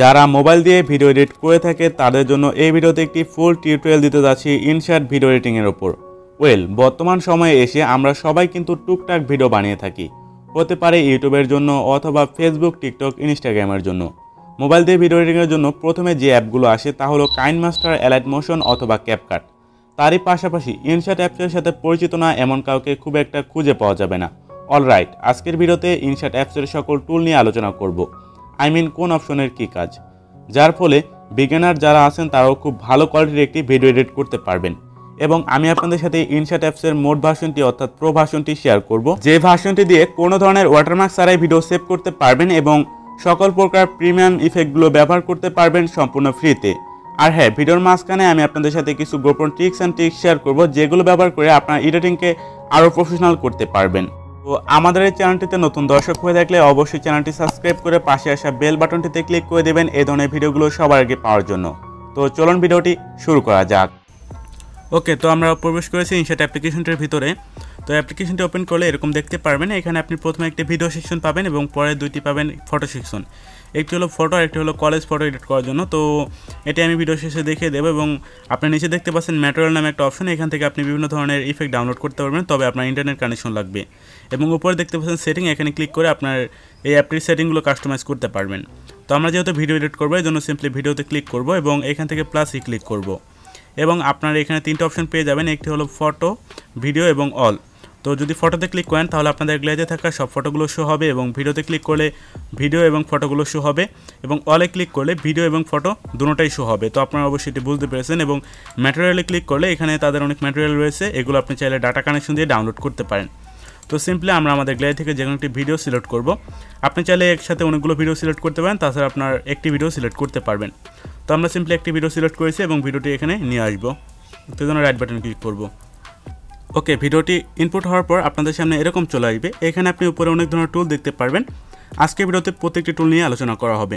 যারা মোবাইল দিয়ে video edit করে থাকে তাদের জন্য এই ভিডিওতে একটি ফুল টিউটোরিয়াল দিতে যাচ্ছি ইনশট ভিডিও এডিটিংয়ের ওপর। বর্তমান সময়ে এসে আমরা সবাই কিন্তু টুকটাক ভিডিও বানিয়ে থাকি, হতে পারে ইউটিউবের জন্য অথবা ফেসবুক, টিকটক, ইনস্টাগ্রামের জন্য। মোবাইল দিয়ে ভিডিও এডিটিংয়ের জন্য প্রথমে যে অ্যাপগুলো আসে তা হলো কাইনমাস্টার, এলাইট মোশন অথবা ক্যাপকাট। তারই পাশাপাশি ইনশট অ্যাপসের সাথে পরিচিত না এমন কাউকে খুব একটা খুঁজে পাওয়া যাবে না। অলরাইট, আজকের ভিডিওতে ইনশট অ্যাপসের সকল টুল নিয়ে আলোচনা করব। কোন অপশনের কী কাজ, যার ফলে বিগিনার যারা আছেন তারাও খুব ভালো কোয়ালিটির একটি ভিডিও এডিট করতে পারবেন। এবং আমি আপনাদের সাথে ইনশট অ্যাপসের মোড ভার্সনটি অর্থাৎ প্রো ভার্সনটি শেয়ার করব, যে ভার্সনটি দিয়ে কোনো ধরনের ওয়াটারমার্ক ছাড়াই ভিডিও সেভ করতে পারবেন এবং সকল প্রকার প্রিমিয়াম ইফেক্টগুলো ব্যবহার করতে পারবেন সম্পূর্ণ ফ্রিতে। আর হ্যাঁ, ভিডিওর মাঝখানে আমি আপনাদের সাথে কিছু গোপন ট্রিক্স অ্যান্ড ট্রিক্স শেয়ার করব, যেগুলো ব্যবহার করে আপনার এডিটিংকে আরও প্রফেশনাল করতে পারবেন। তো আমাদের এই চ্যানেলটিতে নতুন দর্শক হয়ে থাকলে অবশ্যই চ্যানেলটি সাবস্ক্রাইব করে পাশে আসা বেল বাটনটিতে ক্লিক করে দেবেন এই ধরনের ভিডিওগুলো সবার আগে পাওয়ার জন্য। তো চলুন ভিডিওটি শুরু করা যাক। ওকে, তো আমরা প্রবেশ করেছি ইনশট অ্যাপ্লিকেশনটির ভিতরে। তো অ্যাপ্লিকেশনটি ওপেন করলে এরকম দেখতে পারবেন। এখানে আপনি প্রথমে একটি ভিডিও সেকশন পাবেন এবং পরে দুইটি পাবেন ফটো সেকশন। একটি হলো ফটো আর একটি হলো কলেজ ফটো এডিট করার জন্য। তো এটি আমি ভিডিও শেষে দেখিয়ে দেবো। এবং আপনি নিচে দেখতে পাচ্ছেন ম্যাটেরিয়াল নামে একটা অপশন, এখান থেকে আপনি বিভিন্ন ধরনের ইফেক্ট ডাউনলোড করতে পারবেন, তবে আপনার ইন্টারনেট কানেকশন লাগবে। এবং উপরে দেখতে পাচ্ছেন সেটিং, এখানে ক্লিক করে আপনার এই অ্যাপটির সেটিংগুলো কাস্টমাইজ করতে পারবেন। তো আমরা যেহেতু ভিডিও এডিট করবো এই জন্য সিম্পলি ভিডিওতে ক্লিক করব এবং এখান থেকে প্লাসই ক্লিক করব। এবং আপনার এখানে তিনটে অপশন পেয়ে যাবেন, একটি হলো ফটো, ভিডিও এবং অল। তো যদি ফটোতে ক্লিক করেন তাহলে আপনাদের গ্যালারিতে থাকা সব ফটোগুলো শো হবে এবং ভিডিওতে ক্লিক করলে ভিডিও এবং ফটোগুলো শো হবে এবং অলে ক্লিক করলে ভিডিও এবং ফটো দুটোটাই শো হবে। তো আপনারা অবশ্যই এটি বুঝতে পেরেছেন। এবং ম্যাটেরিয়ালে ক্লিক করলে এখানে তাদের অনেক ম্যাটেরিয়াল রয়েছে, এগুলো আপনি চাইলে ডাটা কানেকশন দিয়ে ডাউনলোড করতে পারেন। তো সিম্পলি আমরা আমাদের গ্যালারি থেকে যে কোনো একটি ভিডিও সিলেক্ট করব। আপনি চাইলে একসাথে অনেকগুলো ভিডিও সিলেক্ট করতে পারেন, তাছাড়া আপনার একটি ভিডিও সিলেক্ট করতে পারবেন। তো আমরা সিম্পলি একটি ভিডিও সিলেক্ট করেছি এবং ভিডিওটি এখানে নিয়ে আসবো। তো জন্য রাইট বাটন ক্লিক করব। ওকে, ভিডিওটি ইনপুট হওয়ার পর আপনাদের সামনে এরকম চলে আসবে। এখানে আপনি উপরে অনেক ধরনের টুল দেখতে পারবেন। আজকের ভিডিওতে প্রত্যেকটি টুল নিয়ে আলোচনা করা হবে।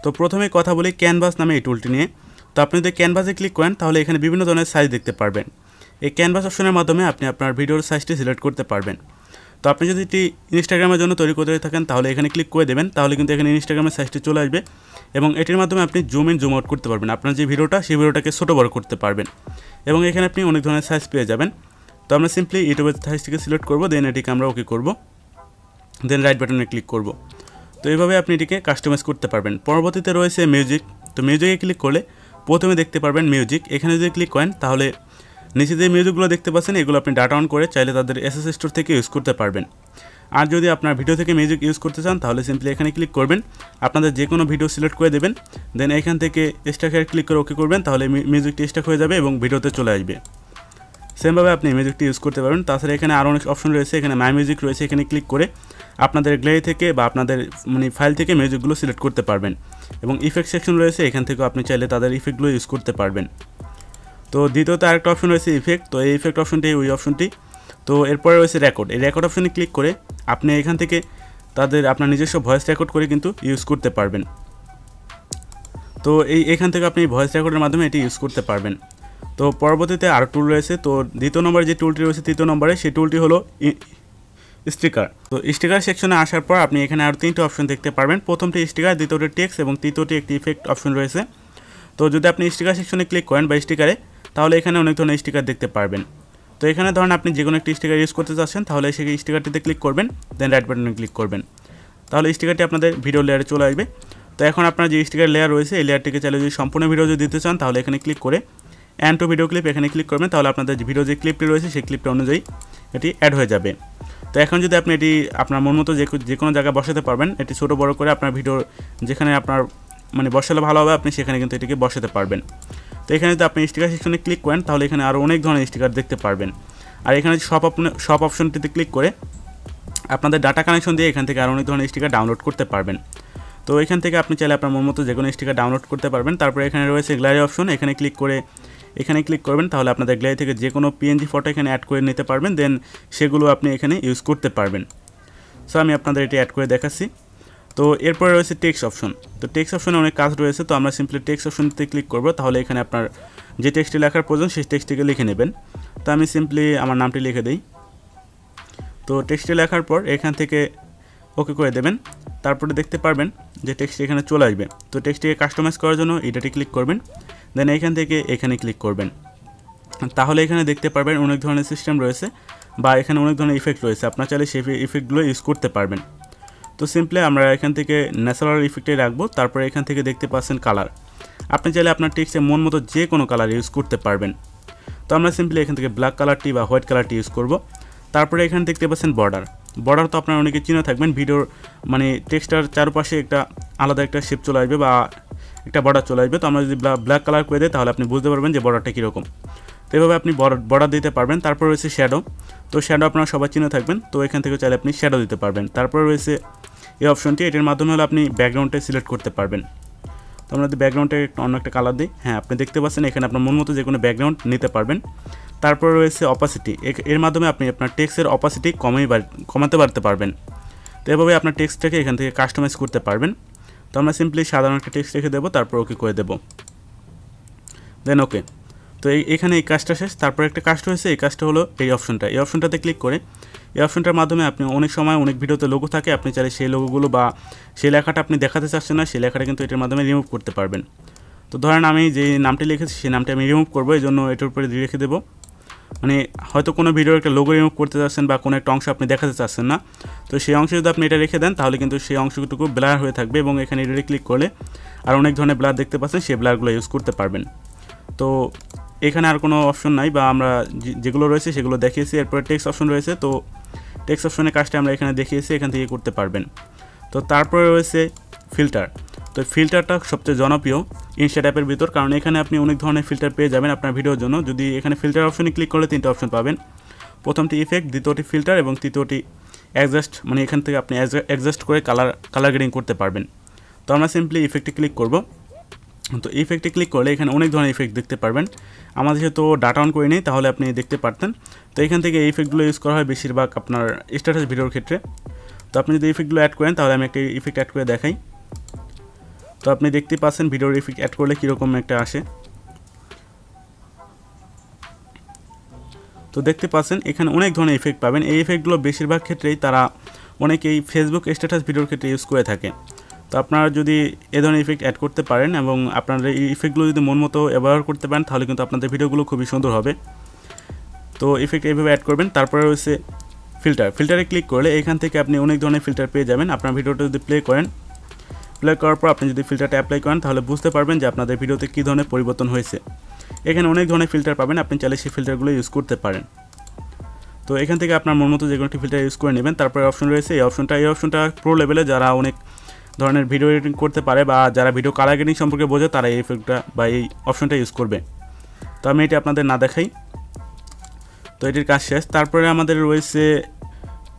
তো প্রথমে কথা বলি ক্যানভাস নামে এই টুলটি নিয়ে। তো আপনি যদি ক্যানভাসে ক্লিক করেন তাহলে এখানে বিভিন্ন ধরনের সাইজ দেখতে পারবেন। এই ক্যানভাস অপশনের মাধ্যমে আপনি আপনার ভিডিওর সাইজটি সিলেক্ট করতে পারবেন। তো আপনি যদি এটি ইনস্টাগ্রামের জন্য তৈরি করতে থাকেন তাহলে এখানে ক্লিক করে দেবেন, তাহলে কিন্তু এখানে ইনস্টাগ্রামের সাইজটি চলে আসবে এবং এটির মাধ্যমে আপনি জুম ইন জুম আউট করতে পারবেন। আপনার যে ভিডিওটা সেই ভিডিওটাকে ছোটো বড় করতে পারবেন এবং এখানে আপনি অনেক ধরনের সাইজ পেয়ে যাবেন। তো আমরা সিম্পলি ইউটিউবের সাইজটিকে সিলেক্ট করব, দেন এটিকে আমরা ওকে করব, দেন রাইট বাটনে ক্লিক করব। তো এইভাবে আপনি এটিকে কাস্টমাইজ করতে পারবেন। পরবর্তীতে রয়েছে মিউজিক। তো মিউজিকে ক্লিক করলে প্রথমে দেখতে পারবেন মিউজিক। এখানে যদি ক্লিক করেন তাহলে নিচে যে মিউজিকগুলো দেখতে পাচ্ছেন এগুলো আপনি ডাটা অন করে চাইলে তাদের এসএস স্টোর থেকে ইউজ করতে পারবেন। আর যদি আপনার ভিডিও থেকে মিউজিক ইউজ করতে চান তাহলে সিম্পলি এখানে ক্লিক করবেন, আপনাদের যে কোনো ভিডিও সিলেক্ট করে দেবেন, দেন এখান থেকে স্ট্যাকে ক্লিক করে ওকে করবেন, তাহলে মিউজিকটি স্ট্যাক হয়ে যাবে এবং ভিডিওতে চলে আসবে। সেমভাবে আপনি মিউজিকটি ইউজ করতে পারবেন। তাছাড়া এখানে আরও অনেক অপশন রয়েছে, এখানে মাই মিউজিক রয়েছে, এখানে ক্লিক করে আপনাদের গ্যালারি থেকে বা আপনাদের ফাইল থেকে মিউজিকগুলো সিলেক্ট করতে পারবেন। এবং ইফেক্ট সেকশন রয়েছে, এখান থেকেও আপনি চাইলে তাদের ইফেক্টগুলো ইউজ করতে পারবেন। তো দ্বিতীয়ত আরেকটা অপশন রয়েছে ইফেক্ট। তো এই ইফেক্ট অপশনটি ওই অপশনটি। তো এরপরে রয়েছে রেকর্ড। এই রেকর্ড অপশনে ক্লিক করে আপনি এখান থেকে তাদের আপনার নিজস্ব ভয়েস রেকর্ড করে কিন্তু ইউজ করতে পারবেন। তো এখান থেকে আপনি ভয়েস রেকর্ডের মাধ্যমে এটি ইউজ করতে পারবেন। তো পরবর্তীতে আরও টুল রয়েছে। তো দ্বিতীয় নম্বরে যে টুলটি রয়েছে তৃতীয় নম্বরে, সেই টুলটি হলো স্টিকার। তো স্টিকার সেকশনে আসার পর আপনি এখানে আরও তিনটি অপশন দেখতে পারবেন। প্রথমটি স্টিকার, দ্বিতীয়টি টেক্সট এবং তৃতীয়টি একটি ইফেক্ট অপশন রয়েছে। তো যদি আপনি স্টিকার সেকশনে ক্লিক করেন বা স্টিকারে, তাহলে এখানে অনেক ধরনের স্টিকার দেখতে পারবেন। তো এখানে ধরেন আপনি যে কোনো একটি স্টিকার ইউজ করতে চাচ্ছেন, তাহলে সেই স্টিকারটিতে ক্লিক করবেন, দেন রাইট বাটনে ক্লিক করবেন, তাহলে স্টিকারটি আপনাদের ভিডিও লেয়ারে চলে আসবে। তো এখন আপনার যে স্টিকার লেয়ার রয়েছে এই লেয়ারটিকে চাইলে যদি সম্পূর্ণ ভিডিও যদি দিতে চান তাহলে এখানে ক্লিক করে অ্যাড টু ভিডিও ক্লিপ এখানে ক্লিক করবেন, তাহলে আপনাদের ভিডিও যে ক্লিপটি রয়েছে সেই ক্লিপটা অনুযায়ী এটি অ্যাড হয়ে যাবে। তো এখন যদি আপনি এটি আপনার মন মতো যে কোনো জায়গায় বসাতে পারবেন, এটি ছোটো বড়ো করে আপনার ভিডিও যেখানে আপনার বসালে ভালো হবে আপনি সেখানে কিন্তু এটিকে বসাতে পারবেন। তো এখানে যদি আপনি স্টিকার সেকশনে ক্লিক করেন তাহলে এখানে আরও অনেক ধরনের স্টিকার দেখতে পারবেন। আর এখানে সব অপশনটিতে ক্লিক করে আপনাদের ডাটা কানেকশন দিয়ে এখান থেকে আরও অনেক ধরনের স্টিকার ডাউনলোড করতে পারবেন। তো এখান থেকে আপনি চাইলে আপনার মন মতো যে কোনো স্টিকার ডাউনলোড করতে পারবেন। তারপরে এখানে রয়েছে গ্যালারি অপশন, এখানে ক্লিক করবেন, তাহলে আপনাদের গ্যালারি থেকে যে কোনো পিএনজি ফটো এখানে অ্যাড করে নিতে পারবেন, দেন সেগুলো আপনি এখানে ইউজ করতে পারবেন। সো আমি আপনাদের এটি অ্যাড করে দেখাচ্ছি। তো এরপরে রয়েছে টেক্সট অপশন। তো টেক্সট অপশনে অনেক কাজ রয়েছে। তো আমরা সিম্পলি টেক্সট অপশনতে ক্লিক করব, তাহলে এখানে আপনার যে টেক্সটটি লেখার প্রয়োজন সেই টেক্সটটিকে লিখে নেবেন। তো আমি সিম্পলি আমার নামটি লিখে দিই। তো টেক্সটটি লেখার পর এখান থেকে ওকে করে দেবেন, তারপরে দেখতে পারবেন যে টেক্সট এখানে চলে আসবে। তো টেক্সটটিকে কাস্টমাইজ করার জন্য এটাতে ক্লিক করবেন, দেন এখান থেকে এখানে ক্লিক করবেন। তাহলে এখানে দেখতে পারবেন অনেক ধরনের সিস্টেম রয়েছে বা এখানে অনেক ধরনের ইফেক্ট রয়েছে, আপনার চাইলে সেই ইফেক্টগুলো ইউজ করতে পারবেন। তো সিম্পলি আমরা এখান থেকে ন্যাচারাল ইফেক্টে রাখবো। তারপরে এখান থেকে দেখতে পাচ্ছেন কালার, আপনি চাইলে আপনার টেক্সটে মন মতো যে কোনো কালার ইউজ করতে পারবেন। তো আমরা সিম্পলি এখান থেকে ব্ল্যাক কালারটি বা হোয়াইট কালারটি ইউজ করব। তারপরে এখানে দেখতে পাচ্ছেন বর্ডার তো আপনারা অনেকে চিনে থাকবেন, ভিডিওর মানে টেক্সটার চারপাশে একটা আলাদা একটা শেপ চলে আসবে বা একটা বর্ডার চলে আসবে। তো আমরা যদি ব্ল্যাক কালার করে দিই তাহলে আপনি বুঝতে পারবেন যে বর্ডারটা কীরকম। তো এভাবে আপনি বর্ডার দিতে পারবেন। তারপর রয়েছে শ্যাডো, তো শ্যাডো আপনারা সবাই চিনে থাকবেন, তো এখান থেকে চাইলে আপনি শ্যাডো দিতে পারবেন। তারপর রয়েছে এই অপশনটি, এটার মাধ্যমে হলে আপনি ব্যাকগ্রাউন্ডে সিলেক্ট করতে পারবেন। তো আমরা যদি ব্যাকগ্রাউন্ডে অন্য একটা কালার দিই, হ্যাঁ আপনি দেখতে পাচ্ছেন এখানে আপনার মন মতো যে কোনো ব্যাকগ্রাউন্ড নিতে পারবেন। তারপর রয়েছে অপাসিটি, এর মাধ্যমে আপনি আপনার টেক্সটের অপাসিটি কমাতে বাড়তে পারবেন। তো এভাবে আপনার টেক্সটটাকে এখান থেকে কাস্টমাইজ করতে পারবেন। তো আমরা সিম্পলি সাধারণ একটা টেক্সট রেখে দেবো, তারপর ওকে করে দেবো, দেন ওকে। তো এখানে এই কাজটা শেষ। তারপর একটা কাজটা হয়েছে, এই কাজটা হলো এই অপশনটাতে ক্লিক করে এই অপশনটার মাধ্যমে আপনি অনেক সময় অনেক ভিডিওতে লোগো থাকে, আপনি চাইলে সেই লোগোগুলো বা সেই লেখাটা আপনি দেখাতে চাচ্ছেন না, সেই লেখাটা কিন্তু এটার মাধ্যমে রিমুভ করতে পারবেন। তো ধরেন আমি যে নামটি লিখেছি সেই নামটি আমি রিমুভ করবো, এই জন্য এটার উপরে রেখে দেবো। মানে হয়তো কোনো ভিডিওর একটা লোগো রিমুভ করতে চাচ্ছেন বা কোনো একটা অংশ আপনি দেখাতে চাচ্ছেন না, তো সেই অংশে যদি আপনি এটা রেখে দেন তাহলে কিন্তু সেই অংশটুকু ব্লার হয়ে থাকবে এবং এখানে এটা ক্লিক করলে আর অনেক ধরনের ব্লার দেখতে পাচ্ছেন, সেই ব্লারগুলো ইউজ করতে পারবেন। তো এখানে আর কোনো অপশন নাই বা আমরা যেগুলো রয়েছে সেগুলো দেখিয়েছি। এরপরে টেক্সট অপশন রয়েছে, তো টেক্সট অপশনের কাজটা আমরা এখানে দেখিয়েছি, এখান থেকে করতে পারবেন। তো তারপরে রয়েছে ফিল্টার, তো ফিল্টারটা সবচেয়ে জনপ্রিয় ইনশট অ্যাপের ভিতর, কারণ এখানে আপনি অনেক ধরনের ফিল্টার পেয়ে যাবেন আপনার ভিডিওর জন্য। যদি এখানে ফিল্টার অপশনে ক্লিক করলে 3টে অপশন পাবেন, প্রথমটি ইফেক্ট, দ্বিতীয়টি ফিল্টার এবং তৃতীয়টি অ্যাডজাস্ট, মানে এখান থেকে আপনি অ্যাডজাস্ট করে কালার গ্রেডিং করতে পারবেন। তো আমরা সিম্পলি ইফেক্টে ক্লিক করব। তো ইফেক্টে ক্লিক করলে এখানে অনেক ধরনের ইফেক্ট দেখতে পারবেন। আমাদের যেহেতু ডাটা অন করে নেই তাহলে আপনি দেখতে পারতেন। তো এখান থেকে এই ইফেক্টগুলো ইউজ করা হয় বেশিরভাগ আপনার স্ট্যাটাস ভিডিওর ক্ষেত্রে। তো আপনি যদি ইফেক্টগুলো অ্যাড করেন তাহলে আমি একটা ইফেক্ট অ্যাড করে দেখাই। তো আপনি দেখতে পাচ্ছেন ভিডিওর ইফেক্ট অ্যাড করলে কীরকম একটা আসে। তো দেখতে পাচ্ছেন এখানে অনেক ধরনের ইফেক্ট পাবেন। এই ইফেক্টগুলো বেশিরভাগ ক্ষেত্রেই তারা অনেকেই ফেসবুক স্ট্যাটাস ভিডিওর ক্ষেত্রে ইউজ করে থাকে। তো আপনারা যদি এ ধরনের ইফেক্ট অ্যাড করতে পারেন এবং আপনারা এই ইফেক্টগুলো যদি মন মতো ব্যবহার করতে পারেন তাহলে কিন্তু আপনাদের ভিডিওগুলো খুবই সুন্দর হবে। তো ইফেক্ট এইভাবে অ্যাড করবেন। তারপরে রয়েছে ফিল্টারে ক্লিক করলে এখান থেকে আপনি অনেক ধরনের ফিল্টার পেয়ে যাবেন। আপনার ভিডিওটা যদি প্লে করার পর আপনি যদি ফিল্টারটা অ্যাপ্লাই করেন তাহলে বুঝতে পারবেন যে আপনাদের ভিডিওতে কী ধরনের পরিবর্তন হয়েছে। এখানে অনেক ধরনের ফিল্টার পাবেন, আপনি চাইলে সেই ফিল্টারগুলো ইউজ করতে পারেন। তো এখান থেকে আপনার মন মতো যে কোনো একটি ফিল্টার ইউজ করে নেবেন। তারপরে অপশন রয়েছে, এই অপশনটা প্রো লেভেলে যারা অনেক ধরনের ভিডিও এডিটিং করতে পারে বা যারা ভিডিও কালার গ্রেডিং সম্পর্কে বোঝে তারা এই ইফেক্টটা বা এই অপশনটা ইউজ করবে। তো আমি এটি আপনাদের না দেখাই। তো এটির কাজ শেষ। তারপরে আমাদের রয়েছে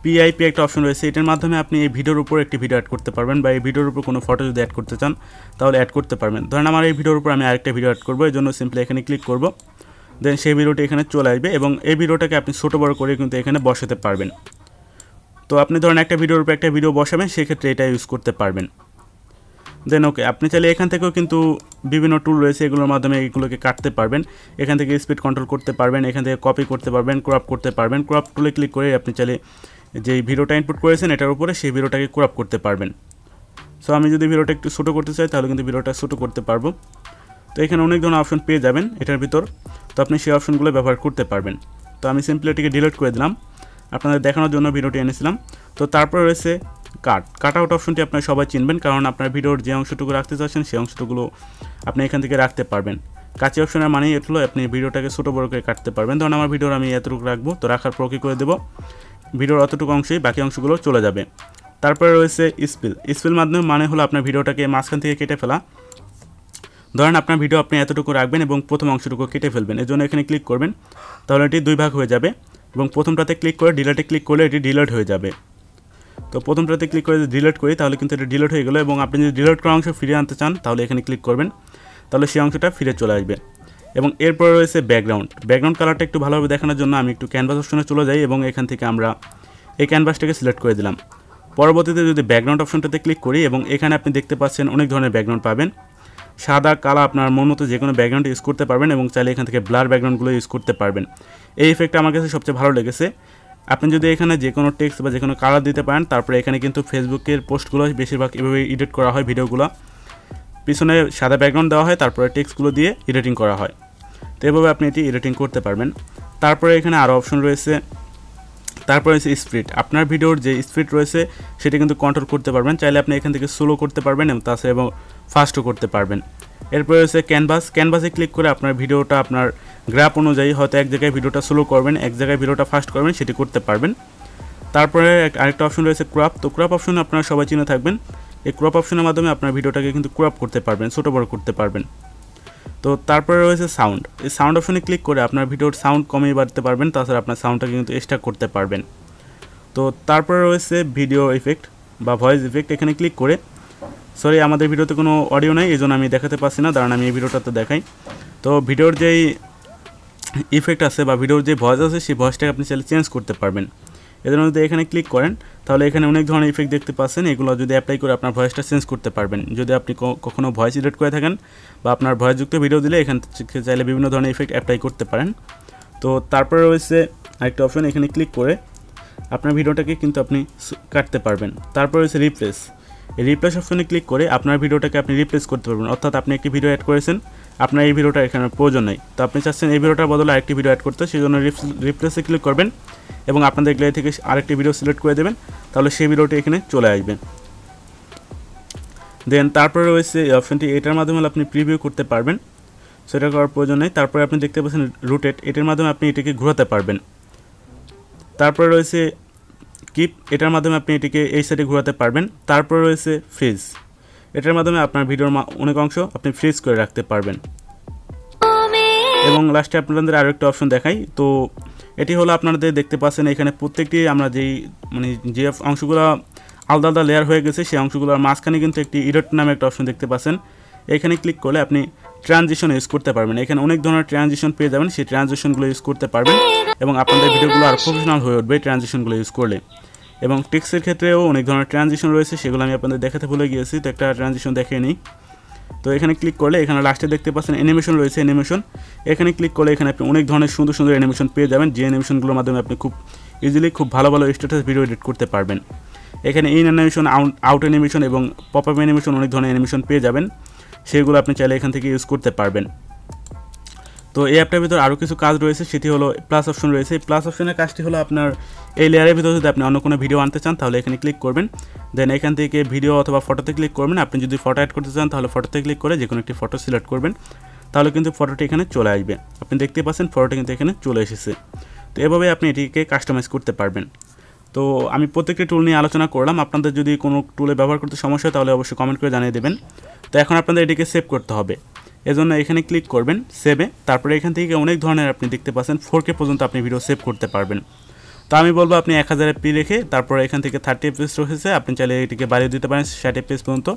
পিআইপি একটা অপশন রয়েছে, এটার মাধ্যমে আপনি এই ভিডিওর উপর একটি ভিডিও অ্যাড করতে পারবেন বা এই ভিডিওর উপর কোনো ফটো যদি অ্যাড করতে চান তাহলে অ্যাড করতে পারবেন। ধরেন আমার এই ভিডিওর উপর আমি আরেকটা ভিডিও অ্যাড করবো, এই জন্য সিম্পলি এখানে ক্লিক করব, দেন সেই ভিডিওটি এখানে চলে আসবে এবং এই ভিডিওটাকে আপনি ছোটো বড়ো করে কিন্তু এখানে বসাতে পারবেন। তো আপনি ধরেন একটা ভিডিওর উপর একটা ভিডিও বসাবেন, সেক্ষেত্রে এটা ইউজ করতে পারবেন। দেন ওকে, আপনি চাইলে এখান থেকেও কিন্তু বিভিন্ন টুল রয়েছে, এগুলোর মাধ্যমে এগুলোকে কাটতে পারবেন। এখান থেকে স্পিড কন্ট্রোল করতে পারবেন, এখান থেকে কপি করতে পারবেন, ক্রপ করতে পারবেন। ক্রপ টুলে ক্লিক করে আপনি চাইলে যে ভিডিওটা ইনপুট করেছেন এটার উপরে সেই ভিডিওটাকে ক্রপ করতে পারবেন। সো আমি যদি ভিডিওটা একটু ছোটো করতে চাই তাহলে কিন্তু ভিডিওটা ছোটো করতে পারবো। তো এখানে অনেক ধরনের অপশন পেয়ে যাবেন এটার ভিতর, তো আপনি সেই অপশনগুলো ব্যবহার করতে পারবেন। তো আমি সিম্পলি এটিকে ডিলিট করে দিলাম, আপনাদের দেখানোর জন্য ভিডিওটি এনেছিলাম। তো তারপরে রয়েছে কাট আউট অপশনটি আপনারা সবাই চিনবেন, কারণ আপনার ভিডিওর যে অংশটুকু রাখতে চাচ্ছেন সেই অংশটুকুলো আপনি এখান থেকে রাখতে পারবেন। কাঁচি অপশনের মানেই এগুলো আপনি ভিডিওটাকে ছোটো বড়ো করে কাটতে পারবেন। ধরুন আমার ভিডিওর আমি এতটুকু রাখবো, তো রাখার পর কি করে দেবো, ভিডিওর অতটুকু অংশেই বাকি অংশগুলো চলে যাবে। তারপরে রয়েছে স্পিল মাধ্যমে মানে হলো আপনার ভিডিওটাকে মাঝখান থেকে কেটে ফেলা। ধরেন আপনার ভিডিও আপনি এতটুকু রাখবেন এবং প্রথম অংশটুকু কেটে ফেলবেন, এর জন্য এখানে ক্লিক করবেন, তাহলে এটি 2 ভাগ হয়ে যাবে এবং প্রথমটাতে ক্লিক করে ডিলেটে ক্লিক করলে এটি ডিলিট হয়ে যাবে। তো প্রথমটাতে ক্লিক করে যদি ডিলিট করি তাহলে কিন্তু এটা ডিলিট হয়ে গেলো এবং আপনি যদি ডিলিট করা অংশ ফিরিয়ে আনতে চান তাহলে এখানে ক্লিক করবেন, তাহলে সেই অংশটা ফিরে চলে আসবে। এবং এরপরে রয়েছে ব্যাকগ্রাউন্ড কালারটা একটু ভালোভাবে দেখানোর জন্য আমি একটু ক্যানভাস অপশনে চলে যাই এবং এখান থেকে আমরা এই ক্যানভাসটাকে সিলেক্ট করে দিলাম। পরবর্তীতে যদি ব্যাকগ্রাউন্ড অপশনটাতে ক্লিক করি এবং এখানে আপনি দেখতে পাচ্ছেন অনেক ধরনের ব্যাকগ্রাউন্ড পাবেন, সাদা কালো আপনার মন মতো যে কোনো ব্যাকগ্রাউন্ড ইউজ করতে পারবেন এবং চাইলে এখান থেকে ব্লার ব্যাকগ্রাউন্ডগুলো ইউজ করতে পারবেন। এই ইফেক্টটা আমার কাছে সবচেয়ে ভালো লেগেছে। আপনি যদি এখানে যে কোনো টেক্সট বা যে কোনো কালার দিতে পারেন, তারপরে এখানে কিন্তু ফেসবুকের পোস্টগুলো বেশিরভাগ এভাবে এডিট করা হয়, ভিডিওগুলো পিছনে সাদা ব্যাকগ্রাউন্ড দেওয়া হয়, তারপরে টেক্সটগুলো দিয়ে এডিটিং করা হয়। তো এভাবে আপনি এটি এডিটিং করতে পারবেন। তারপরে এখানে আরও অপশন রয়েছে। তারপরে হচ্ছে স্পিড, আপনার ভিডিওর যে স্পিড রয়েছে সেটা কিন্তু কন্ট্রোল করতে পারবেন। চাইলে আপনি এখান থেকে স্লো করতে পারবেন এবং তাছাড়া এবং ফাস্টও করতে পারবেন। এরপরে হচ্ছে ক্যানভাসে ক্লিক করে আপনার ভিডিওটা আপনার গ্রাফ অনুযায়ী হয়তো এক জায়গায় ভিডিওটা স্লো করবেন, এক জায়গায় ভিডিওটা ফাস্ট করবেন, সেটি করতে পারবেন। তারপরে আরেকটা অপশন রয়েছে ক্রপ। তো ক্রপ অপশনে আপনারা সবাই চিনে থাকবেন। এই ক্রপ অপশনের মাধ্যমে আপনার ভিডিওটাকে কিন্তু ক্রপ করতে পারবেন, ছোটো বড় করতে পারবেন। তো তারপরে রয়েছে সাউন্ড। এই সাউন্ড অপশনে ক্লিক করে আপনার ভিডিওর সাউন্ড কমিয়ে বাড়তে পারবেন, তাছাড়া আপনার সাউন্ডটাকে কিন্তু এক্সট্রা করতে পারবেন। তো তারপরে রয়েছে ভিডিও ইফেক্ট বা ভয়েস ইফেক্ট। এখানে ক্লিক করে, সরি আমাদের ভিডিওতে কোনো অডিও নাই, এই জন্য আমি দেখাতে পারছি না, দাঁড়ান আমি এই ভিডিওটাতে দেখাই। তো ভিডিওর যেই ইফেক্ট আছে বা ভিডিওর যে ভয়েস আছে সেই ভয়েসটাকে আপনি চাইলে চেঞ্জ করতে পারবেন। এদের মধ্যে এখানে ক্লিক করেন তাহলে এখানে অনেক ধরনের ইফেক্ট দেখতে পাচ্ছেন। এগুলো যদি অ্যাপ্লাই করে আপনার ভয়েসটা চেঞ্জ করতে পারবেন। যদি আপনি কখনো ভয়েস এডিট করে থাকেন বা আপনার ভয়েসযুক্ত ভিডিও দিলে এখান থেকে চাইলে বিভিন্ন ধরনের ইফেক্ট অ্যাপ্লাই করতে পারেন। তো তারপরে রয়েছে আরেকটা অপশন, এখানে ক্লিক করে আপনার ভিডিওটাকে কিন্তু আপনি কাটতে পারবেন। তারপরে রয়েছে রিপ্লেস। এই রিপ্লেস অপশনে ক্লিক করে আপনার ভিডিওটাকে আপনি রিপ্লেস করতে পারবেন। অর্থাৎ আপনি একটি ভিডিও অ্যাড করেছেন, আপনার এই ভিডিওটা এখানে প্রয়োজন নেই, তো আপনি চাচ্ছেন এই ভিডিওটার বদলে আরেকটি ভিডিও অ্যাড করতে, সেই জন্য রিপ্লেসে ক্লিক করবেন এবং আপনাদের গ্যালারি থেকে আরেকটি ভিডিও সিলেক্ট করে দেবেন, তাহলে সেই ভিডিওটি এখানে চলে আসবে। দেন তারপরে রয়েছে এই অপশনটি, এটার মাধ্যমে আপনি প্রিভিউ করতে পারবেন, সেটা করার প্রয়োজন নেই। তারপরে আপনি দেখতে পাচ্ছেন রোটেট, এটার মাধ্যমে আপনি এটিকে ঘোরাতে পারবেন। তারপরে রয়েছে কিপ, এটার মাধ্যমে আপনি এটিকে এই সাইডে ঘোরাতে পারবেন। তারপরে রয়েছে ফ্রিজ, এটার মাধ্যমে আপনার ভিডিওর অনেক অংশ আপনি ফ্রিজ করে রাখতে পারবেন। এবং লাস্টে আপনাদের আরও একটা অপশন দেখাই। তো এটি হলো আপনাদের দেখতে পাচ্ছেন এখানে প্রত্যেকটি আমরা যেই যে অংশগুলো আলাদা আলাদা লেয়ার হয়ে গেছে সেই অংশগুলোর মাঝখানে কিন্তু একটি এডিট নামে একটা অপশন দেখতে পাচ্ছেন। এখানে ক্লিক করলে আপনি ট্রানজিশন ইউজ করতে পারবেন। এখানে অনেক ধরনের ট্রানজিশন পেয়ে যাবেন, সেই ট্রানজিশনগুলো ইউজ করতে পারবেন এবং আপনাদের ভিডিওগুলো আরও প্রফেশনাল হয়ে উঠবে ট্রানজিশনগুলো ইউজ করলে। এবং টেক্সটের ক্ষেত্রেও অনেক ধরনের ট্রানজিশন রয়েছে, সেগুলো আমি আপনাদের দেখাতে ভুলে গিয়েছি, তো একটা ট্রানজিশন দেখে নিই। তো এখানে ক্লিক করলে এখানে লাস্টে দেখতে পাচ্ছেন অ্যানিমেশন রয়েছে, অ্যানিমেশন। এখানে ক্লিক করলে এখানে আপনি অনেক ধরনের সুন্দর সুন্দর অ্যানিমেশন পেয়ে যাবেন, যে অ্যানিমেশনগুলোর মাধ্যমে আপনি খুব ইজিলি খুব ভালো ভালো স্ট্যাটাস ভিডিও এডিট করতে পারবেন। এখানে ইন অ্যানিমেশন, আউট অ্যানিমেশন এবং পপ আপ অ্যানিমেশন অনেক ধরনের অ্যানিমেশন পেয়ে যাবেন, সেগুলো আপনি চাইলে এখান থেকে ইউজ করতে পারবেন। তো এই অ্যাপটার ভিতরে আরও কিছু কাজ রয়েছে, সেটি হলো প্লাস অপশন রয়েছে। এই প্লাস অপশনের কাজটি হলো আপনার এই লেয়ারের ভিতরে যদি আপনি অন্য কোনো ভিডিও আনতে চান তাহলে এখানে ক্লিক করবেন, দেন এখান থেকে ভিডিও অথবা ফটোতে ক্লিক করবেন। আপনি যদি ফটো অ্যাড করতে চান তাহলে ফটোতে ক্লিক করে যে কোনো একটি ফটো সিলেক্ট করবেন, তাহলে কিন্তু ফটোটি এখানে চলে আসবে। আপনি দেখতে পাচ্ছেন ফটোটি কিন্তু এখানে চলে এসেছে। তো এভাবে আপনি এটিকে কাস্টমাইজ করতে পারবেন। তো আমি প্রত্যেকটি টুল নিয়ে আলোচনা করলাম। আপনাদের যদি কোনো টুলে ব্যবহার করতে সমস্যা হয় তাহলে অবশ্যই কমেন্ট করে জানিয়ে দেবেন। তো এখন আপনাদের এটিকে সেভ করতে হবে, এজন্য এখানে ক্লিক করবেন সেভে। তারপরে এখান থেকে অনেক ধরনের আপনি দেখতে পাচ্ছেন 4K পর্যন্ত আপনি ভিডিও সেভ করতে পারবেন। তো আমি বলবো আপনি 1000 fps রেখে তারপরে এখান থেকে 30 fps রয়েছে, আপনি চাইলে এটিকে বাড়িয়ে দিতে পারেন 60 fps পর্যন্ত।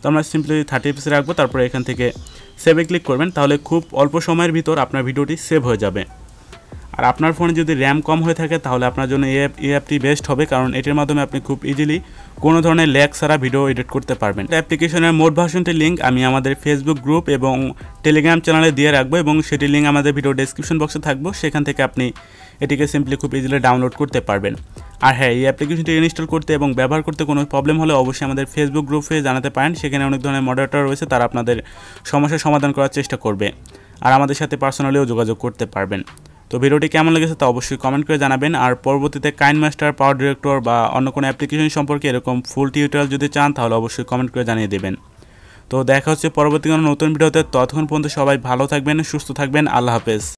তো আমরা সিম্পলি 30 fps রাখবো, তারপরে এখান থেকে সেভে ক্লিক করবেন, তাহলে খুব অল্প সময়ের ভিতর আপনার ভিডিওটি সেভ হয়ে যাবে। আর আপনার ফোনে যদি র্যাম কম হয়ে থাকে তাহলে আপনার জন্য এই অ্যাপটি বেস্ট হবে, কারণ এটির মাধ্যমে আপনি খুব ইজিলি কোনো ধরনের ল্যাগ ছাড়া ভিডিও এডিট করতে পারবেন। অ্যাপ্লিকেশনের মোড ভার্সনটির লিঙ্ক আমি আমাদের ফেসবুক গ্রুপ এবং টেলিগ্রাম চ্যানেলে দিয়ে রাখবো এবং সেটির লিঙ্ক আমাদের ভিডিও ডেসক্রিপশন বক্সে থাকবো, সেখান থেকে আপনি এটিকে সিম্পলি খুব ইজিলি ডাউনলোড করতে পারবেন। আর হ্যাঁ, এই অ্যাপ্লিকেশনটি ইনস্টল করতে এবং ব্যবহার করতে কোনো প্রবলেম হলে অবশ্যই আমাদের ফেসবুক গ্রুপে জানাতে পারেন, সেখানে অনেক ধরনের মডারেটর রয়েছে, তারা আপনাদের সমস্যার সমাধান করার চেষ্টা করবে আর আমাদের সাথে পার্সোনালিও যোগাযোগ করতে পারবেন। তো ভিডিওটি কেমন লেগেছে তা অবশ্যই কমেন্ট করে জানাবেন। আর পরবর্তীতে কাইনমাস্টার, পাওয়ার ডিরেক্টর বা অন্য কোনো অ্যাপ্লিকেশন সম্পর্কে এরকম ফুল টিউটোরিয়াল যদি চান তাহলে অবশ্যই কমেন্ট করে জানিয়ে দেবেন। তো দেখা হচ্ছে পরবর্তী কোনো নতুন ভিডিওতে, ততক্ষণ পর্যন্ত সবাই ভালো থাকবেন, সুস্থ থাকবেন, আল্লাহ হাফেজ।